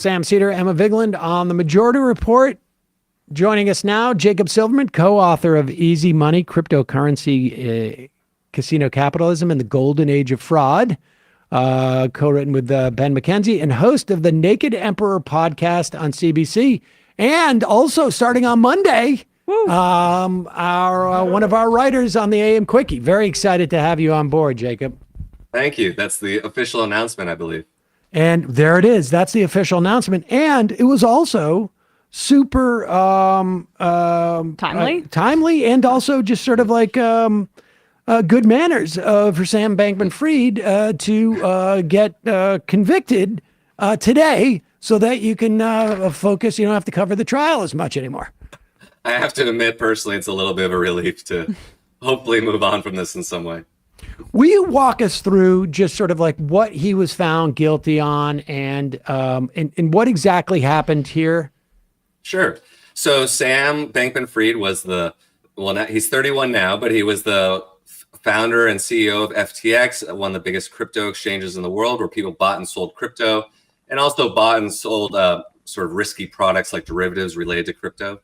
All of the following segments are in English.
Sam Seder, Emma Vigeland on the Majority Report. Joining us now, Jacob Silverman, co-author of Easy Money, Cryptocurrency, Casino Capitalism, and the Golden Age of Fraud, co-written with Ben McKenzie, and host of the Naked Emperor podcast on CBC. And also starting on Monday, one of our writers on the AM Quickie. Very excited to have you on board, Jacob. Thank you. That's the official announcement, I believe. And there it is. That's the official announcement. And it was also super timely, and also just sort of like good manners for Sam Bankman-Fried to get convicted today, so that you can focus. You don't have to cover the trial as much anymore. I have to admit, personally, it's a little bit of a relief to hopefully move on from this in some way. Will you walk us through just sort of like what he was found guilty on and what exactly happened here? Sure. So Sam Bankman-Fried was he's 31 now, but he was the founder and CEO of FTX, one of the biggest crypto exchanges in the world, where people bought and sold crypto, and also bought and sold sort of risky products like derivatives related to crypto.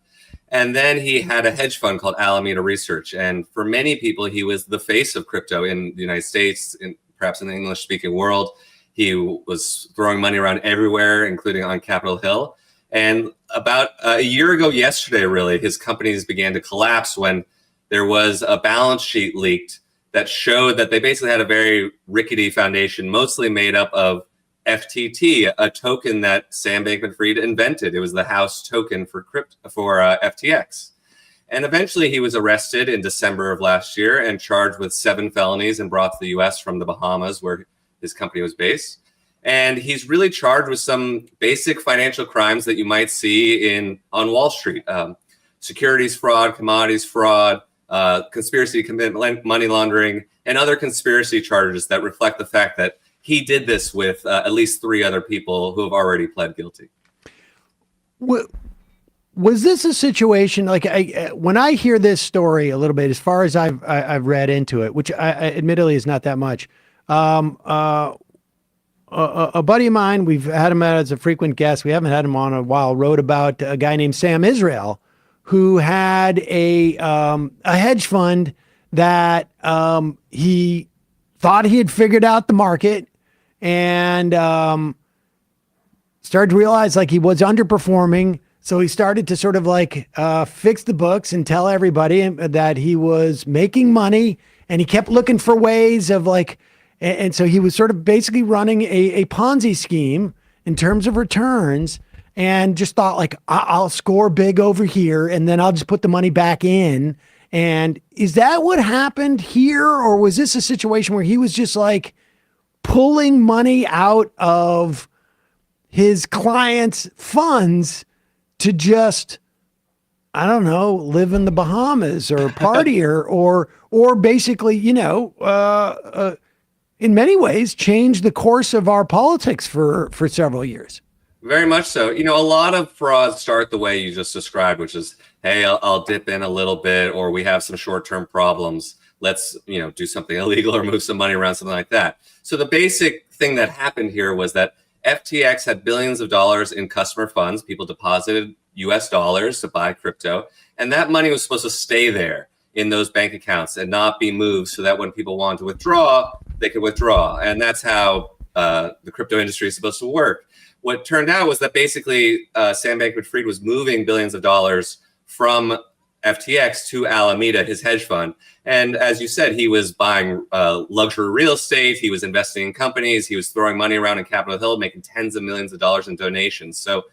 And then he had a hedge fund called Alameda Research. And for many people, he was the face of crypto in the United States, perhaps in the English-speaking world. He was throwing money around everywhere, including on Capitol Hill. And about a year ago yesterday, really, his companies began to collapse when there was a balance sheet leaked that showed that they basically had a very rickety foundation, mostly made up of FTT, a token that Sam Bankman-Fried invented. It was the house token for FTX. And eventually he was arrested in December of last year and charged with 7 felonies and brought to the US from the Bahamas, where his company was based. And he's really charged with some basic financial crimes that you might see on Wall Street. Securities fraud, commodities fraud, conspiracy to commit money laundering, and other conspiracy charges that reflect the fact that he did this with at least 3 other people who have already pled guilty. Was this a situation like when I hear this story a little bit, as far as I've read into it, which I admittedly is not that much. A buddy of mine, we've had him as a frequent guest. We haven't had him on in a while. Wrote about a guy named Sam Israel, who had a hedge fund that he thought he had figured out the market, and started to realize like he was underperforming. So he started to sort of like fix the books and tell everybody that he was making money, and he kept looking for ways of like, and so he was sort of basically running a Ponzi scheme in terms of returns, and just thought like, I'll score big over here and then I'll just put the money back in. And is that what happened here? Or was this a situation where he was just like pulling money out of his clients' funds to just, I don't know, live in the Bahamas or party or basically, in many ways change the course of our politics for several years? Very much so. A lot of frauds start the way you just described, which is, hey, I'll dip in a little bit, or we have some short-term problems. Let's, do something illegal or move some money around, something like that. So the basic thing that happened here was that FTX had billions of dollars in customer funds. People deposited US dollars to buy crypto, and that money was supposed to stay there in those bank accounts and not be moved, so that when people wanted to withdraw, they could withdraw. And that's how the crypto industry is supposed to work. What turned out was that basically Sam Bankman-Fried was moving billions of dollars from FTX to Alameda, his hedge fund. And as you said, he was buying luxury real estate. He was investing in companies. He was throwing money around in Capitol Hill, making tens of millions of dollars in donations. So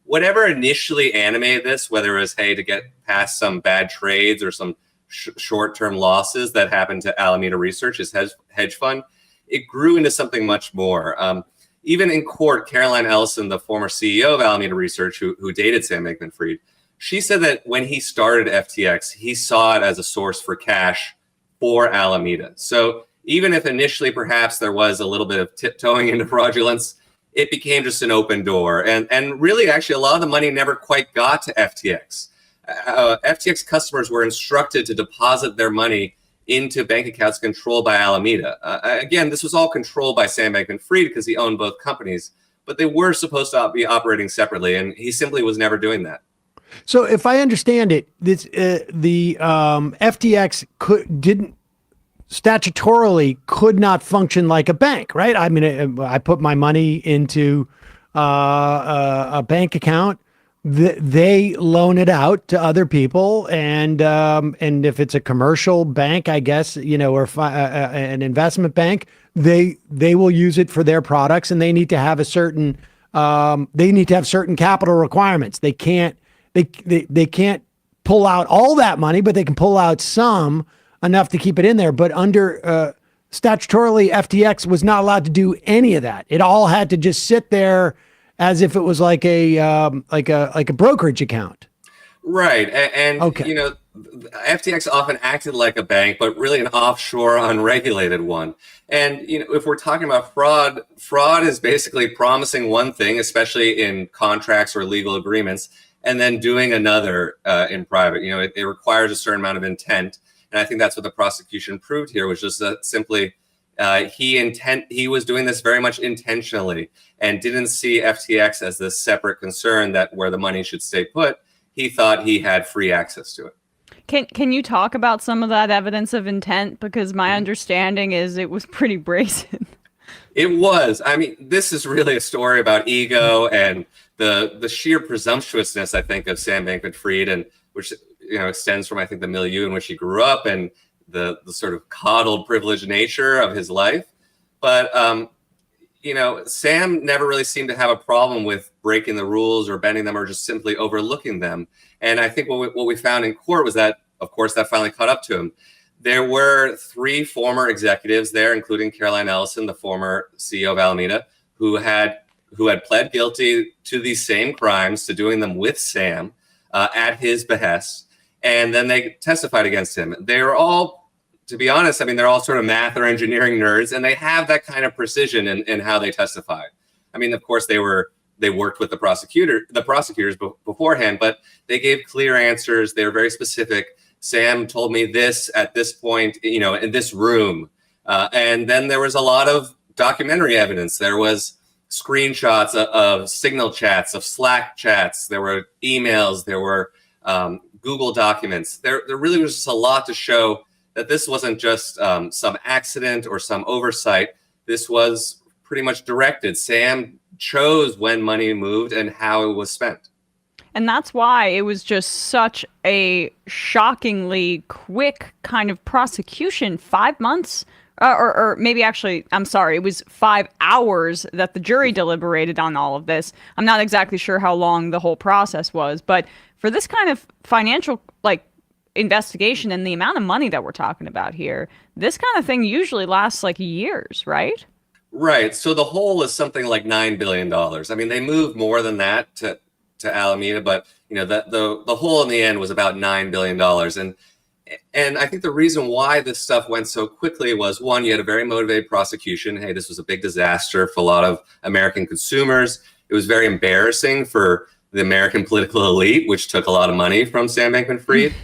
whatever initially animated this, whether it was, hey, to get past some bad trades or some short-term losses that happened to Alameda Research, his hedge fund, it grew into something much more. Even in court, Caroline Ellison, the former CEO of Alameda Research, who dated Sam Bankman-Fried, she said that when he started FTX, he saw it as a source for cash for Alameda. So even if initially perhaps there was a little bit of tiptoeing into fraudulence, it became just an open door. And really, actually, a lot of the money never quite got to FTX. FTX customers were instructed to deposit their money into bank accounts controlled by Alameda. Again, this was all controlled by Sam Bankman-Fried because he owned both companies. but they were supposed to be operating separately, and he simply was never doing that. So if I understand it, this the FTX didn't statutorily could not function like a bank, right? I mean, I put my money into a bank account. They loan it out to other people, and if it's a commercial bank, I guess, or an investment bank, they will use it for their products, and they need to have certain capital requirements. They can't pull out all that money, but they can pull out some, enough to keep it in there. But under statutorily, FTX was not allowed to do any of that. It all had to just sit there as if it was like a brokerage account. Right. And okay. FTX often acted like a bank, but really an offshore, unregulated one. And, if we're talking about fraud is basically promising one thing, especially in contracts or legal agreements, and then doing another in private. It requires a certain amount of intent. And I think that's what the prosecution proved here, was just that simply he was doing this very much intentionally and didn't see FTX as this separate concern that where the money should stay put. He thought he had free access to it. Can you talk about some of that evidence of intent? Because my understanding is it was pretty brazen. It was. I mean, this is really a story about ego and the sheer presumptuousness, I think, of Sam Bankman-Fried, and which extends from, I think, the milieu in which he grew up and the sort of coddled, privileged nature of his life. But Sam never really seemed to have a problem with breaking the rules or bending them or just simply overlooking them. And I think what we found in court was that, of course, that finally caught up to him. There were 3 former executives there, including Caroline Ellison, the former CEO of Alameda, who had pled guilty to these same crimes, to doing them with Sam at his behest. And then they testified against him. They were all, to be honest, they're all sort of math or engineering nerds, and they have that kind of precision in how they testify. Of course, they worked with the prosecutors beforehand, but they gave clear answers. They were very specific. Sam told me this at this point, in this room. And then there was a lot of documentary evidence. There was screenshots of Signal chats, of Slack chats. There were emails. There were Google documents. There really was just a lot to show that this wasn't just some accident or some oversight. This was pretty much directed. Sam chose when money moved and how it was spent. And that's why it was just such a shockingly quick kind of prosecution. 5 months, or maybe actually, I'm sorry, it was 5 hours that the jury deliberated on all of this. I'm not exactly sure how long the whole process was, but for this kind of financial investigation and the amount of money that we're talking about here, this kind of thing usually lasts years, right? Right. So the whole is something like $9 billion. They moved more than that to Alameda, but the whole in the end was about $9 billion. And I think the reason why this stuff went so quickly was, one, you had a very motivated prosecution. Hey, this was a big disaster for a lot of American consumers. It was very embarrassing for the American political elite, which took a lot of money from Sam Bankman-Fried.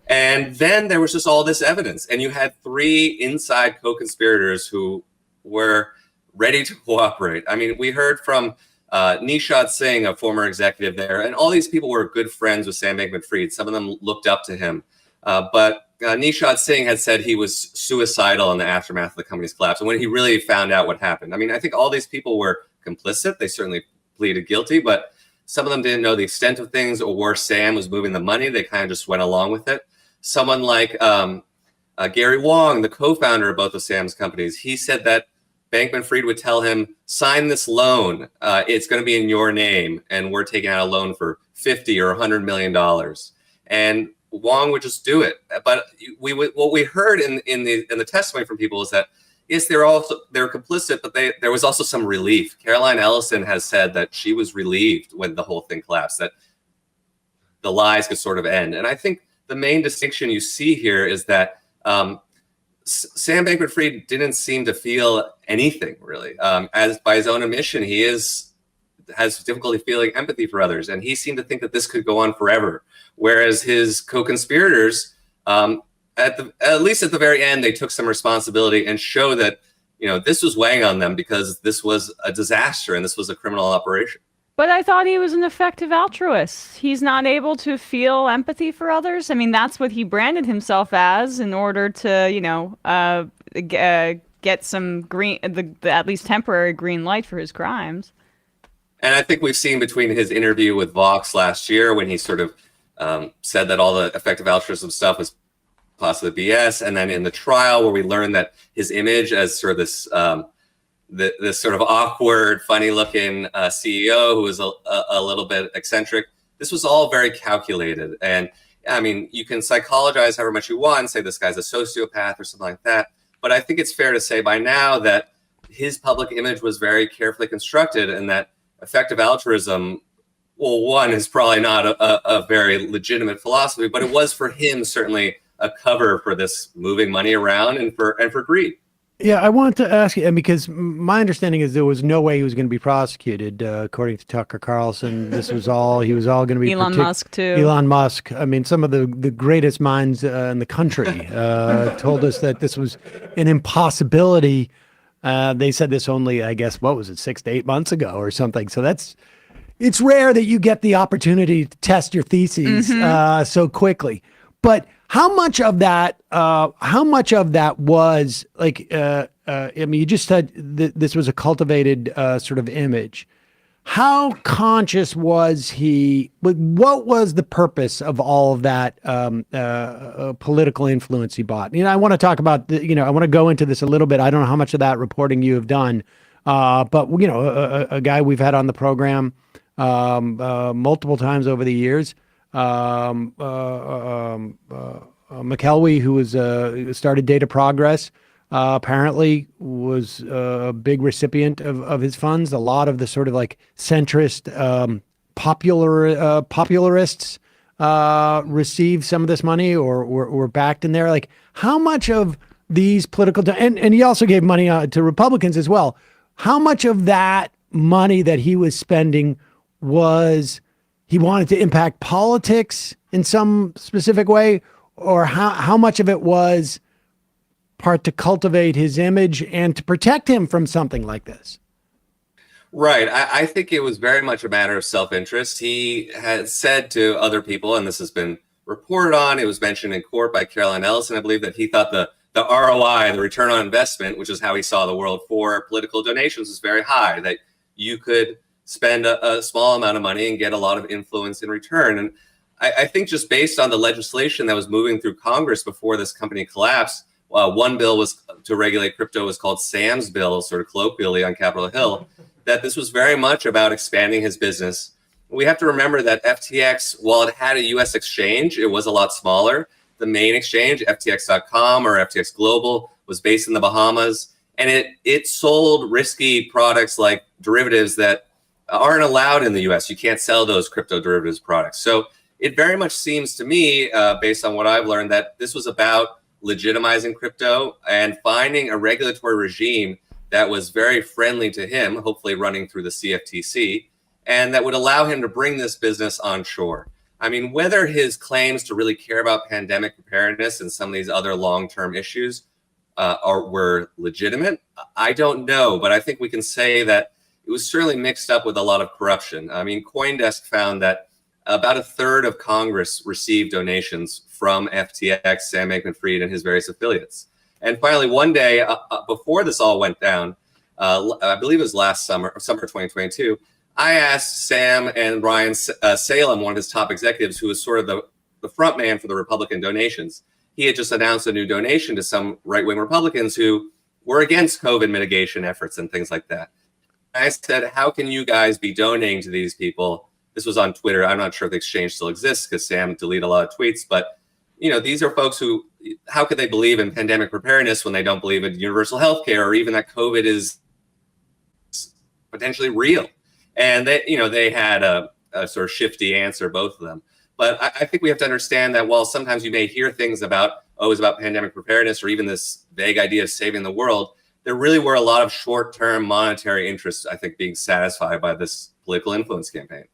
And then there was just all this evidence. And you had 3 inside co-conspirators who were ready to cooperate. We heard from Nishad Singh, a former executive there, and all these people were good friends with Sam Bankman-Fried. Some of them looked up to him. But Nishad Singh had said he was suicidal in the aftermath of the company's collapse. And when he really found out what happened, I think all these people were complicit. They certainly pleaded guilty, but some of them didn't know the extent of things or where Sam was moving the money. They kind of just went along with it. Someone like Gary Wong, the co-founder of both of Sam's companies, he said that Bankman-Fried would tell him, sign this loan. It's going to be in your name, and we're taking out a loan for $50 or $100 million. And Wong would just do it. But what we heard in the testimony from people is that, yes, they're complicit, but there was also some relief. Caroline Ellison has said that she was relieved when the whole thing collapsed, that the lies could sort of end. And I think the main distinction you see here is that Sam Bankman-Fried didn't seem to feel anything, really. As by his own admission, he has difficulty feeling empathy for others, and he seemed to think that this could go on forever. Whereas his co-conspirators, at least at the very end, they took some responsibility and show that this was weighing on them because this was a disaster and this was a criminal operation. But I thought he was an effective altruist. He's not able to feel empathy for others. I mean, that's what he branded himself as in order to, get some green, the at least temporary green light for his crimes. And I think we've seen between his interview with Vox last year when he sort of said that all the effective altruism stuff was possibly BS, and then in the trial where we learned that his image as sort of this sort of awkward, funny-looking CEO who was a little bit eccentric, this was all very calculated. And I mean, you can psychologize however much you want and say this guy's a sociopath or something like that, but I think it's fair to say by now that his public image was very carefully constructed, and that effective altruism, well, one, is probably not a very legitimate philosophy, but it was for him certainly a cover for this moving money around and for greed. Yeah, I wanted to ask you, and because my understanding is there was no way he was going to be prosecuted, according to Tucker Carlson. He was all going to be Elon Musk too. Elon Musk. I mean, some of the greatest minds in the country told us that this was an impossibility. They said this only, I guess, what was it, 6 to 8 months ago or something. So it's rare that you get the opportunity to test your theses so quickly. But how much of that was like, I mean, you just said this was a cultivated sort of image. How conscious was he? What was the purpose of all of that political influence he bought? I want to talk about, I want to go into this a little bit. I don't know how much of that reporting you have done, but, a guy we've had on the program multiple times over the years, McKelvey, who was started Data Progress, apparently was a big recipient of his funds. A lot of the sort of like centrist popularists received some of this money or were backed in there. Like, how much of these political and he also gave money to Republicans as well. How much of that money that he was spending was he wanted to impact politics in some specific way, or how much of it was part to cultivate his image and to protect him from something like this? Right. I think it was very much a matter of self-interest. He had said to other people, and this has been reported on, it was mentioned in court by Caroline Ellison, I believe, that he thought the ROI, the return on investment, which is how he saw the world for political donations, was very high, that you could spend a small amount of money and get a lot of influence in return. And I think just based on the legislation that was moving through Congress before this company collapsed, one bill was to regulate crypto was called Sam's bill, sort of colloquially on Capitol Hill, that this was very much about expanding his business. We have to remember that FTX, while it had a U.S. exchange, it was a lot smaller. The main exchange, FTX.com or FTX Global, was based in the Bahamas, and it sold risky products like derivatives that aren't allowed in the U.S. You can't sell those crypto derivatives products. So it very much seems to me, based on what I've learned, that this was about legitimizing crypto and finding a regulatory regime that was very friendly to him, hopefully running through the CFTC, and that would allow him to bring this business onshore. I mean, whether his claims to really care about pandemic preparedness and some of these other long-term issues were legitimate, I don't know. But I think we can say that it was certainly mixed up with a lot of corruption. I mean, CoinDesk found that about a third of Congress received donations from FTX, Sam Bankman-Fried, and his various affiliates. And finally, one day before this all went down, I believe it was last summer 2022, I asked Sam and Ryan Salem, one of his top executives, who was sort of the front man for the Republican donations. He had just announced a new donation to some right-wing Republicans who were against COVID mitigation efforts and things like that. I said, how can you guys be donating to these people? This was on Twitter. I'm not sure if the exchange still exists because Sam deleted a lot of tweets. But, these are folks who, how could they believe in pandemic preparedness when they don't believe in universal health care or even that COVID is potentially real? And they had a sort of shifty answer, both of them. But I think we have to understand that while sometimes you may hear things about, it's about pandemic preparedness or even this vague idea of saving the world, there really were a lot of short-term monetary interests, I think, being satisfied by this political influence campaign.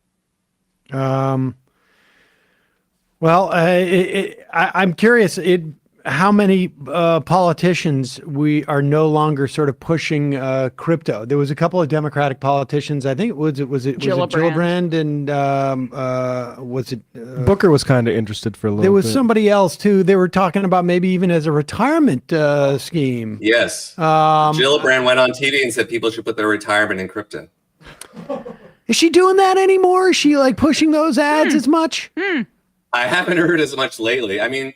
Well, I'm curious. how many politicians we are no longer sort of pushing crypto. There was a couple of Democratic politicians. I think it was Gillibrand and was it Booker was kind of interested for a little bit. there was somebody else too. They were talking about maybe even as a retirement scheme. Yes. Gillibrand went on TV and said people should put their retirement in crypto. Is she doing that anymore? Is she like pushing those ads as much? I haven't heard as much lately. I mean,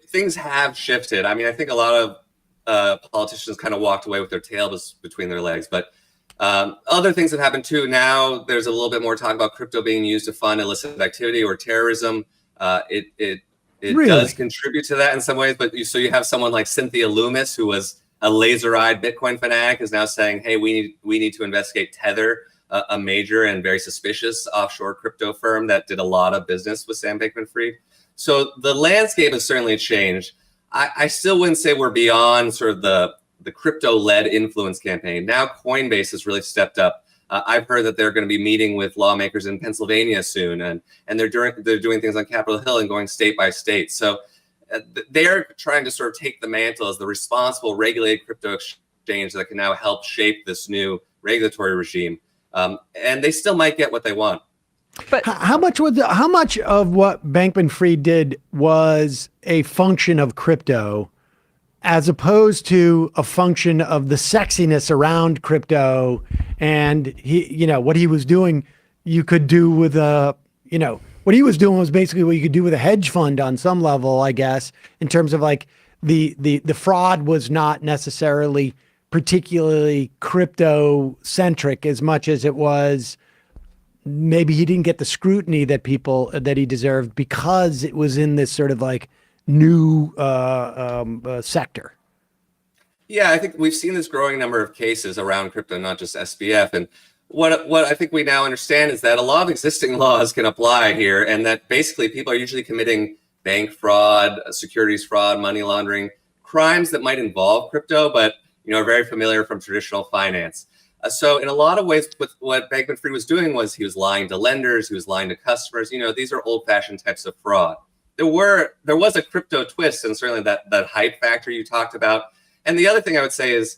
things have shifted. I mean, I think a lot of politicians kind of walked away with their tails between their legs, but other things have happened too. Now there's a little bit more talk about crypto being used to fund illicit activity or terrorism. It Really? does contribute to that in some ways, but so you have someone like Cynthia Loomis, who was a laser-eyed Bitcoin fanatic, is now saying, hey, we need to investigate Tether, a major and very suspicious offshore crypto firm that did a lot of business with Sam Bankman-Fried. So the landscape has certainly changed. I still wouldn't say we're beyond sort of the crypto-led influence campaign. Now Coinbase has really stepped up. I've heard that they're going to be meeting with lawmakers in Pennsylvania soon, and they're doing things on Capitol Hill and going state by state. So they're trying to sort of take the mantle as the responsible regulated crypto exchange that can now help shape this new regulatory regime. And they still might get what they want. But How much of what Bankman-Fried did was a function of crypto, as opposed to a function of the sexiness around crypto, and what he was doing, you could do with what he was doing was basically what you could do with a hedge fund on some level, I guess, in terms of like the fraud was not necessarily particularly crypto centric as much as it was. Maybe he didn't get the scrutiny that he deserved because it was in this sort of like new sector. Yeah, I think we've seen this growing number of cases around crypto, not just SBF. And what I think we now understand is that a lot of existing laws can apply here, and that basically people are usually committing bank fraud, securities fraud, money laundering, crimes that might involve crypto, but are very familiar from traditional finance. So in a lot of ways, what Bankman-Fried was doing was he was lying to lenders, he was lying to customers. These are old-fashioned types of fraud. There was a crypto twist, and certainly that hype factor you talked about. And the other thing I would say is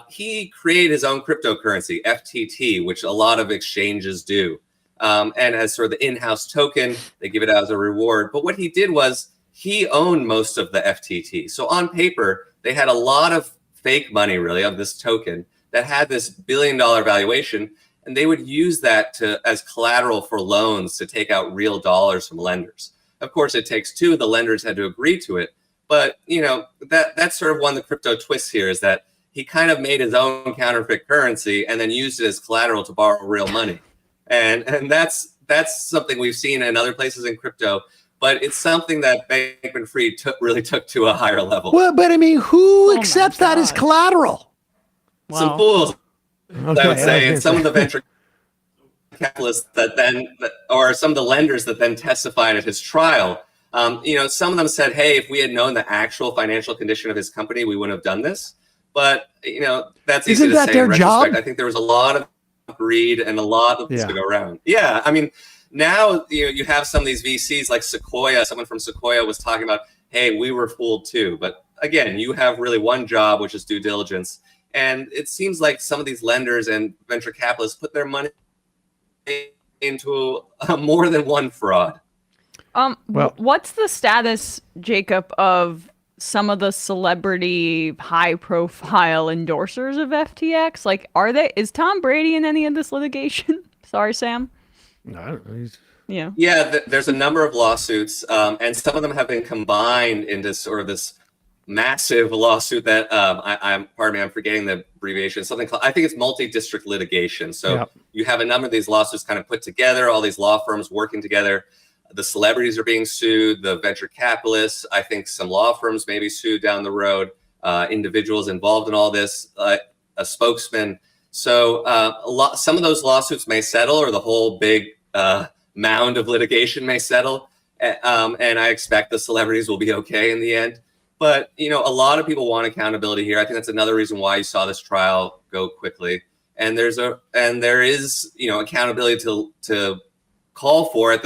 he created his own cryptocurrency, FTT, which a lot of exchanges do. And as sort of the in-house token, they give it out as a reward. But what he did was he owned most of the FTT. So on paper, they had a lot of fake money, really, of this token that had this billion-dollar valuation, and they would use that as collateral for loans to take out real dollars from lenders. Of course, it takes two. The lenders had to agree to it. But, that's sort of one of the crypto twists here, is that he kind of made his own counterfeit currency and then used it as collateral to borrow real money. And that's something we've seen in other places in crypto, but it's something that Bankman-Fried really took to a higher level. Well, but I mean, who accepts that as collateral? Some fools, I would say, and some of the venture capitalists or some of the lenders that then testified at his trial. Some of them said, hey, if we had known the actual financial condition of his company, we wouldn't have done this. But, that's easy to say in retrospect. I think there was a lot of greed and a lot of this to go around. Yeah, I mean, now you have some of these VCs like Sequoia. Someone from Sequoia was talking about, hey, we were fooled too. But again, you have really one job, which is due diligence. And it seems like some of these lenders and venture capitalists put their money into more than one fraud. What's the status, Jacob, of some of the celebrity high-profile endorsers of FTX? Like, is Tom Brady in any of this litigation? Sorry, Sam. No, I don't know. Yeah, there's a number of lawsuits, and some of them have been combined into sort of this massive lawsuit that I'm forgetting the abbreviation. Something called, I think it's multi-district litigation. So you have a number of these lawsuits kind of put together, all these law firms working together. The celebrities are being sued, the venture capitalists. I think some law firms may be sued down the road, individuals involved in all this, a spokesman. So some of those lawsuits may settle, or the whole big mound of litigation may settle. And I expect the celebrities will be okay in the end. But, a lot of people want accountability here. I think that's another reason why you saw this trial go quickly. And there is accountability to call for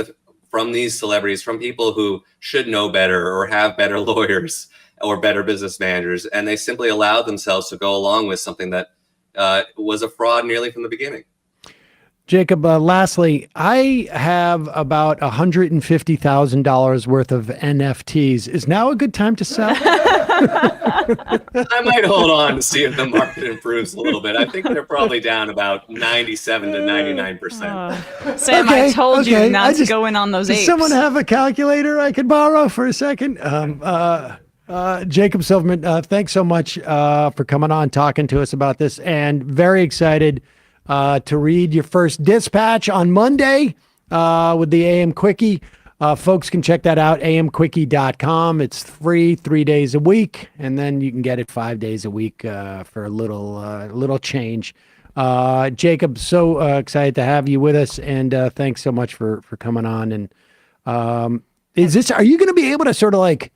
from these celebrities, from people who should know better or have better lawyers or better business managers, and they simply allowed themselves to go along with something that was a fraud nearly from the beginning. Jacob, lastly, I have about $150,000 worth of NFTs. Is now a good time to sell? I might hold on to see if the market improves a little bit. I think they're probably down about 97 to 99%. Sam, I told you not to go in on those apes. Does someone have a calculator I could borrow for a second? Jacob Silverman, thanks so much for coming on, talking to us about this, and very excited to read your first dispatch on Monday with the AM Quickie. Folks can check that out, amquickie.com. It's free 3 days a week, and then you can get it 5 days a week for a little change. Jacob, so excited to have you with us, and thanks so much for coming on. And are you going to be able to sort of like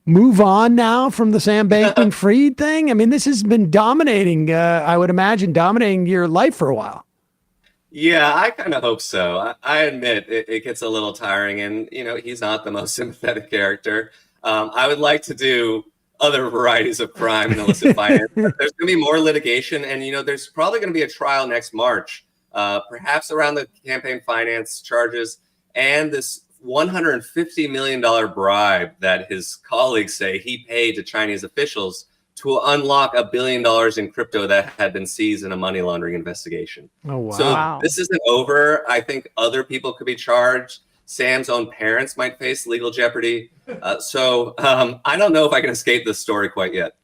move on now from the Sam Bankman-Fried thing? I mean, this has been dominating, I would imagine, dominating your life for a while. Yeah, I kind of hope so. I admit it gets a little tiring, and he's not the most sympathetic character. I would like to do other varieties of crime and illicit finance. There's going to be more litigation, and there's probably going to be a trial next March, perhaps around the campaign finance charges and this $150 million bribe that his colleagues say he paid to Chinese officials to unlock $1 billion in crypto that had been seized in a money laundering investigation. Oh, wow. So this isn't over. I think other people could be charged. Sam's own parents might face legal jeopardy. So I don't know if I can escape this story quite yet.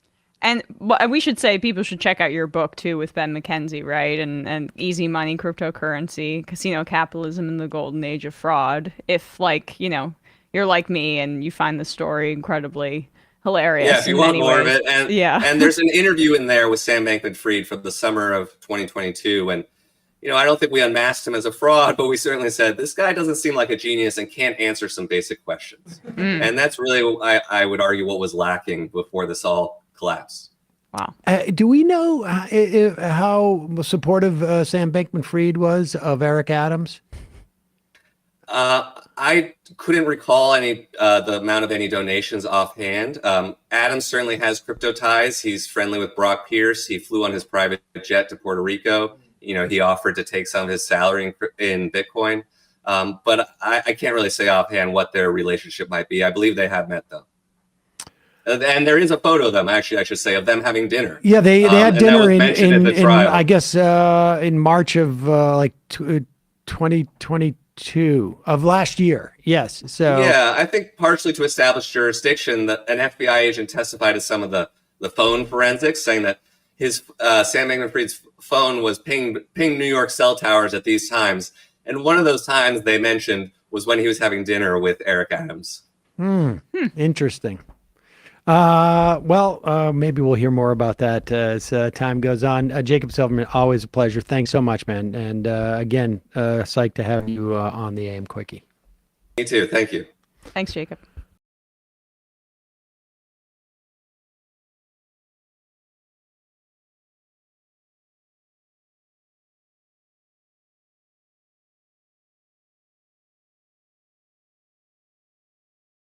And we should say people should check out your book too with Ben McKenzie, right? And Easy Money, Cryptocurrency, Casino Capitalism, and the Golden Age of Fraud. If you're like me and you find the story incredibly hilarious. Yeah, if you want more of it. And, yeah. And there's an interview in there with Sam Bankman-Fried from the summer of 2022. And, I don't think we unmasked him as a fraud, but we certainly said, this guy doesn't seem like a genius and can't answer some basic questions. And that's really, I would argue, what was lacking before this all collapsed. Wow. Do we know how supportive Sam Bankman-Fried was of Eric Adams? I couldn't recall the amount of any donations offhand. Adams certainly has crypto ties. He's friendly with Brock Pierce. He flew on his private jet to Puerto Rico. He offered to take some of his salary in Bitcoin. But I can't really say offhand what their relationship might be. I believe they have met, though. And there is a photo of them, actually, I should say, of them having dinner. Yeah, they had dinner in I guess, in March of 2022 of last year. Yes. So yeah, I think partially to establish jurisdiction, that an FBI agent testified to some of the phone forensics, saying that his Sam Bankman-Fried's phone was ping New York cell towers at these times. And one of those times they mentioned was when he was having dinner with Eric Adams. Interesting. Maybe we'll hear more about that as time goes on. Jacob Silverman, always a pleasure. Thanks so much, man. And again, psyched to have you on the AM Quickie. Me too. Thank you. Thanks, Jacob.